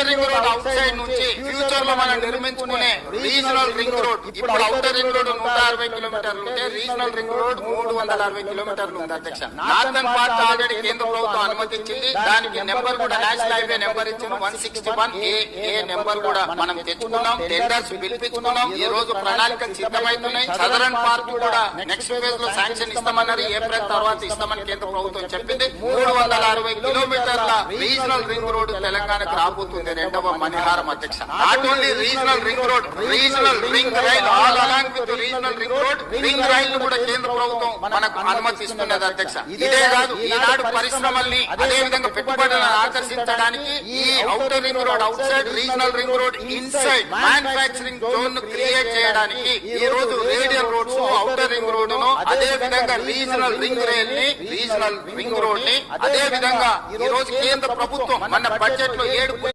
Ring road out side నుంచి future లో మనం నిర్మించుకునే రీజనల్ రింగ్ రోడ్, ఇప్పుడు ఔటర్ రింగ్ రోడ్ 160 కిలోమీటర్లు ఉంటే రీజనల్ రింగ్ రోడ్ 360 కిలోమీటర్లు ఉంది అధ్యక్ష. నార్థన్ పార్ట్ ఆల్రెడీ కేంద్ర ప్రభుత్వం అనుమతించింది. దానికి నెంబర్ కూడా నేషనల్ హైవే నెంబర్ ఇచ్చింది 161. ఏ నెంబర్ కూడా మనం తెచ్చుకున్నాం, టెండర్స్ పిలిపించుకున్నాం. ఈ రోజు ప్రణాళికలు సిద్ధమవుతున్నాయి. సదరన్ పార్క్ కూడా నెక్స్ట్ ఫేజ్ లో శాంక్షన్ ఇస్తామన్నారు. ఏప్రిల్ తర్వాత ఇస్తామని కేంద్ర ప్రభుత్వం చెప్పింది. 360 కిలోమీటర్ల రీజనల్ రింగ్ రోడ్ తెలంగాణకు రాబోతుంది, రెండవ మణిహారం అధ్యక్ష. Not only regional ring road, regional ring rail all along with regional ring road, ring rail కూడా కేంద్ర ప్రభుత్వం మనకు అనుమతిస్తున్నది అధ్యక్ష. ఇదే కాదు, ఈనాడు పరిశ్రమల్ని అదే విధంగా పెట్టుబడులను ఆకర్షించడానికి ఈ outer ring road out side, regional ring road inside manufacturing zone create చేయడానికి ఈ రోజు radial roads, outer ring road ను, అదే విధంగా రీజనల్ రింగ్ రైల్ ని, రీజనల్ రింగ్ రోడ్ ని, అదే విధంగా ఈ రోజు కేంద్ర ప్రభుత్వం మన బడ్జెట్ లో 7